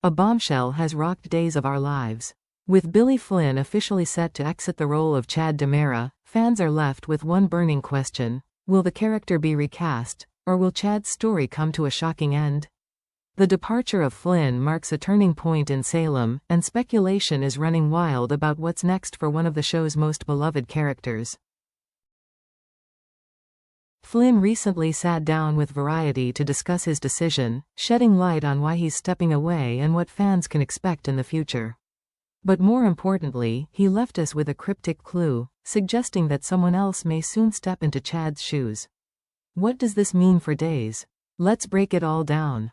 A bombshell has rocked Days of Our Lives. With Billy Flynn officially set to exit the role of Chad DiMera, fans are left with one burning question: will the character be recast, or will Chad's story come to a shocking end? The departure of Flynn marks a turning point in Salem, and speculation is running wild about what's next for one of the show's most beloved characters. Flynn recently sat down with Variety to discuss his decision, shedding light on why he's stepping away and what fans can expect in the future. But more importantly, he left us with a cryptic clue, suggesting that someone else may soon step into Chad's shoes. What does this mean for Days? Let's break it all down.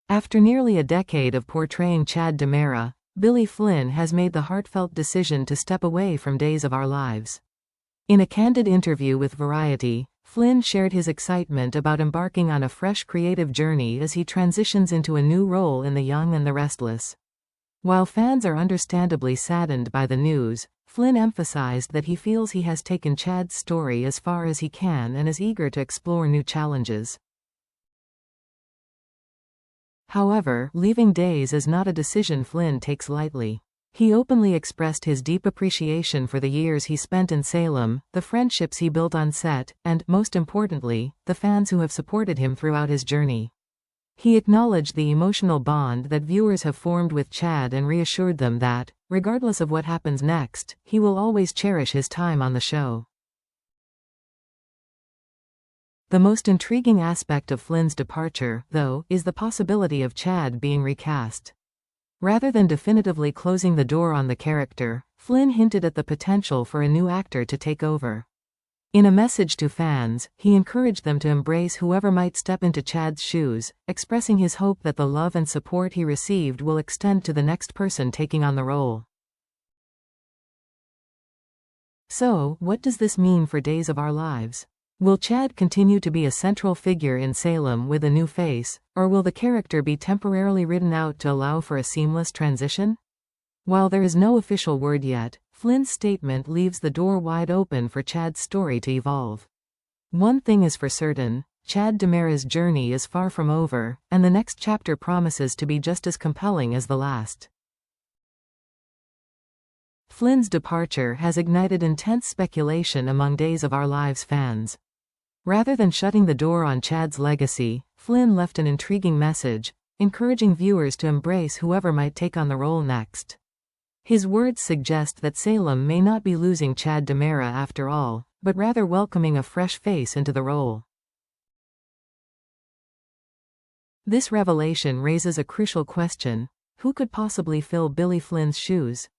After nearly a decade of portraying Chad DiMera, Billy Flynn has made the heartfelt decision to step away from Days of Our Lives. In a candid interview with Variety, Flynn shared his excitement about embarking on a fresh creative journey as he transitions into a new role in The Young and the Restless. While fans are understandably saddened by the news, Flynn emphasized that he feels he has taken Chad's story as far as he can and is eager to explore new challenges. However, leaving Days is not a decision Flynn takes lightly. He openly expressed his deep appreciation for the years he spent in Salem, the friendships he built on set, and, most importantly, the fans who have supported him throughout his journey. He acknowledged the emotional bond that viewers have formed with Chad and reassured them that, regardless of what happens next, he will always cherish his time on the show. The most intriguing aspect of Flynn's departure, though, is the possibility of Chad being recast. Rather than definitively closing the door on the character, Flynn hinted at the potential for a new actor to take over. In a message to fans, he encouraged them to embrace whoever might step into Chad's shoes, expressing his hope that the love and support he received will extend to the next person taking on the role. So, what does this mean for Days of Our Lives? Will Chad continue to be a central figure in Salem with a new face, or will the character be temporarily written out to allow for a seamless transition? While there is no official word yet, Flynn's statement leaves the door wide open for Chad's story to evolve. One thing is for certain: Chad DiMera's journey is far from over, and the next chapter promises to be just as compelling as the last. Flynn's departure has ignited intense speculation among Days of Our Lives fans. Rather than shutting the door on Chad's legacy, Flynn left an intriguing message, encouraging viewers to embrace whoever might take on the role next. His words suggest that Salem may not be losing Chad DiMera after all, but rather welcoming a fresh face into the role. This revelation raises a crucial question: who could possibly fill Billy Flynn's shoes?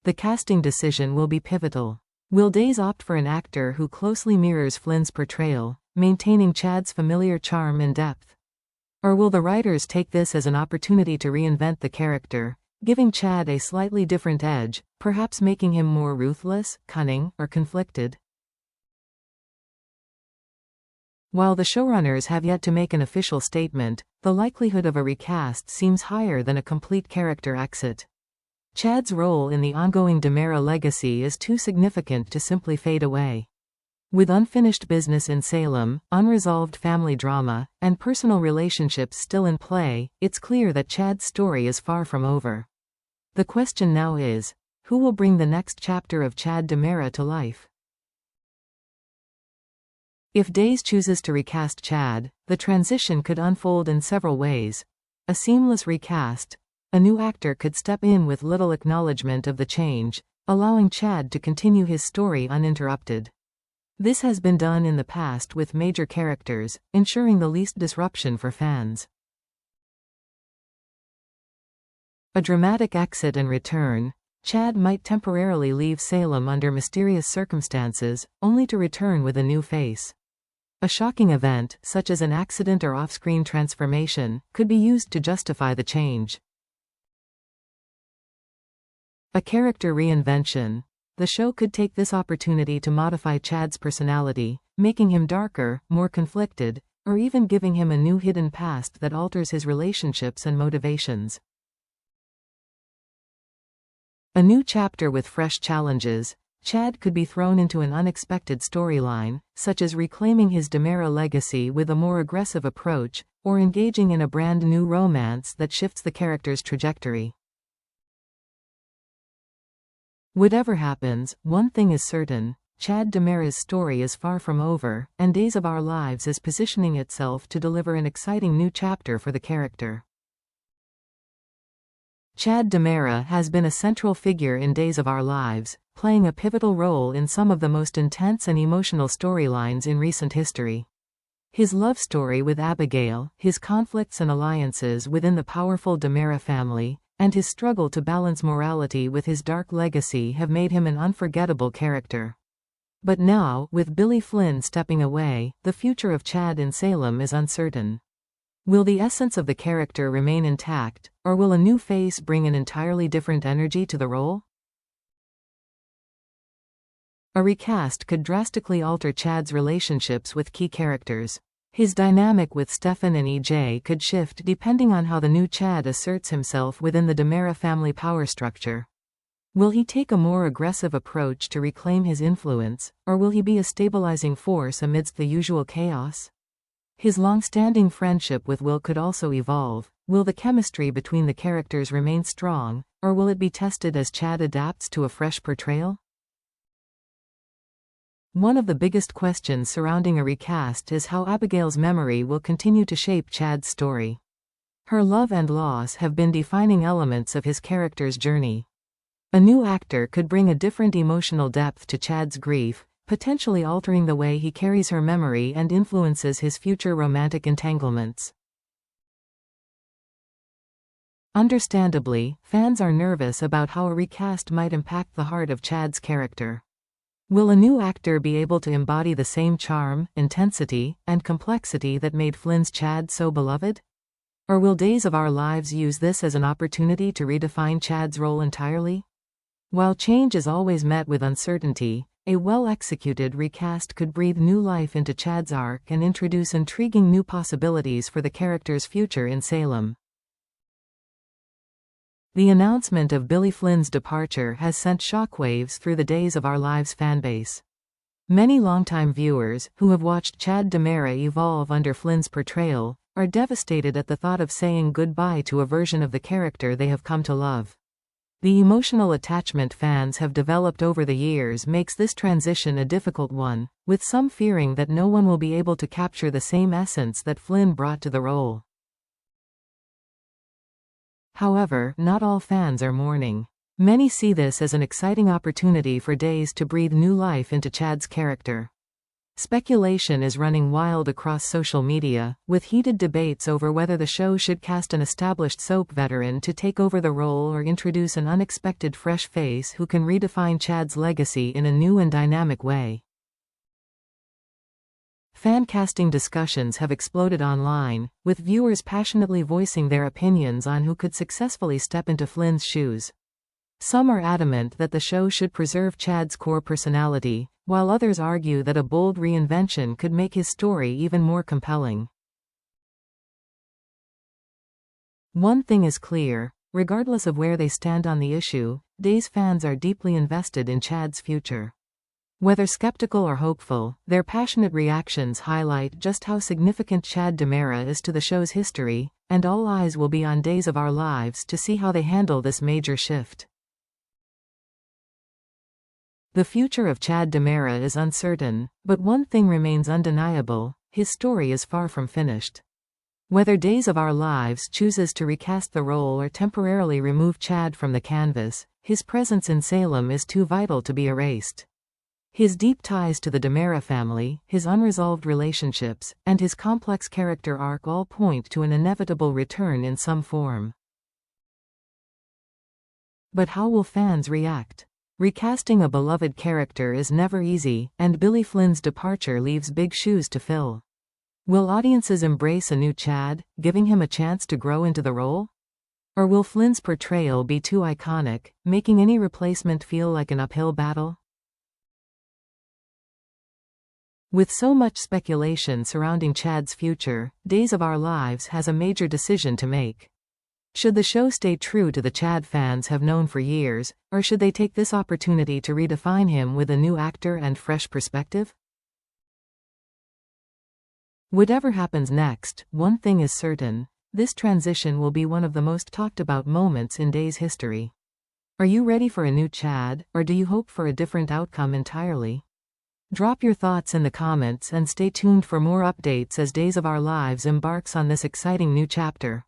The casting decision will be pivotal. Will Days opt for an actor who closely mirrors Flynn's portrayal, maintaining Chad's familiar charm and depth? Or will the writers take this as an opportunity to reinvent the character, giving Chad a slightly different edge, perhaps making him more ruthless, cunning, or conflicted? While the showrunners have yet to make an official statement, the likelihood of a recast seems higher than a complete character exit. Chad's role in the ongoing DiMera legacy is too significant to simply fade away. With unfinished business in Salem, unresolved family drama, and personal relationships still in play, it's clear that Chad's story is far from over. The question now is: who will bring the next chapter of Chad DiMera to life? If Days chooses to recast Chad, the transition could unfold in several ways. A seamless recast. A new actor could step in with little acknowledgement of the change, allowing Chad to continue his story uninterrupted. This has been done in the past with major characters, ensuring the least disruption for fans. A dramatic exit and return. Chad might temporarily leave Salem under mysterious circumstances, only to return with a new face. A shocking event, such as an accident or off-screen transformation, could be used to justify the change. A character reinvention. The show could take this opportunity to modify Chad's personality, making him darker, more conflicted, or even giving him a new hidden past that alters his relationships and motivations. A new chapter with fresh challenges. Chad could be thrown into an unexpected storyline, such as reclaiming his DiMera legacy with a more aggressive approach, or engaging in a brand new romance that shifts the character's trajectory. Whatever happens, one thing is certain: Chad DiMera's story is far from over, and Days of Our Lives is positioning itself to deliver an exciting new chapter for the character. Chad DiMera has been a central figure in Days of Our Lives, playing a pivotal role in some of the most intense and emotional storylines in recent history. His love story with Abigail, his conflicts and alliances within the powerful DiMera family, and his struggle to balance morality with his dark legacy have made him an unforgettable character. But now, with Billy Flynn stepping away, the future of Chad in Salem is uncertain. Will the essence of the character remain intact, or will a new face bring an entirely different energy to the role? A recast could drastically alter Chad's relationships with key characters. His dynamic with Stefan and EJ could shift depending on how the new Chad asserts himself within the DiMera family power structure. Will he take a more aggressive approach to reclaim his influence, or will he be a stabilizing force amidst the usual chaos? His long-standing friendship with Will could also evolve. Will the chemistry between the characters remain strong, or will it be tested as Chad adapts to a fresh portrayal? One of the biggest questions surrounding a recast is how Abigail's memory will continue to shape Chad's story. Her love and loss have been defining elements of his character's journey. A new actor could bring a different emotional depth to Chad's grief, potentially altering the way he carries her memory and influences his future romantic entanglements. Understandably, fans are nervous about how a recast might impact the heart of Chad's character. Will a new actor be able to embody the same charm, intensity, and complexity that made Flynn's Chad so beloved? Or will Days of Our Lives use this as an opportunity to redefine Chad's role entirely? While change is always met with uncertainty, a well-executed recast could breathe new life into Chad's arc and introduce intriguing new possibilities for the character's future in Salem. The announcement of Billy Flynn's departure has sent shockwaves through the Days of Our Lives fanbase. Many longtime viewers, who have watched Chad DiMera evolve under Flynn's portrayal, are devastated at the thought of saying goodbye to a version of the character they have come to love. The emotional attachment fans have developed over the years makes this transition a difficult one, with some fearing that no one will be able to capture the same essence that Flynn brought to the role. However, not all fans are mourning. Many see this as an exciting opportunity for Days to breathe new life into Chad's character. Speculation is running wild across social media, with heated debates over whether the show should cast an established soap veteran to take over the role or introduce an unexpected fresh face who can redefine Chad's legacy in a new and dynamic way. Fan casting discussions have exploded online, with viewers passionately voicing their opinions on who could successfully step into Flynn's shoes. Some are adamant that the show should preserve Chad's core personality, while others argue that a bold reinvention could make his story even more compelling. One thing is clear: regardless of where they stand on the issue, Days fans are deeply invested in Chad's future. Whether skeptical or hopeful, their passionate reactions highlight just how significant Chad DiMera is to the show's history, and all eyes will be on Days of Our Lives to see how they handle this major shift. The future of Chad DiMera is uncertain, but one thing remains undeniable: his story is far from finished. Whether Days of Our Lives chooses to recast the role or temporarily remove Chad from the canvas, his presence in Salem is too vital to be erased. His deep ties to the DiMera family, his unresolved relationships, and his complex character arc all point to an inevitable return in some form. But how will fans react? Recasting a beloved character is never easy, and Billy Flynn's departure leaves big shoes to fill. Will audiences embrace a new Chad, giving him a chance to grow into the role? Or will Flynn's portrayal be too iconic, making any replacement feel like an uphill battle? With so much speculation surrounding Chad's future, Days of Our Lives has a major decision to make. Should the show stay true to the Chad fans have known for years, or should they take this opportunity to redefine him with a new actor and fresh perspective? Whatever happens next, one thing is certain: this transition will be one of the most talked about moments in Day's history. Are you ready for a new Chad, or do you hope for a different outcome entirely? Drop your thoughts in the comments and stay tuned for more updates as Days of Our Lives embarks on this exciting new chapter.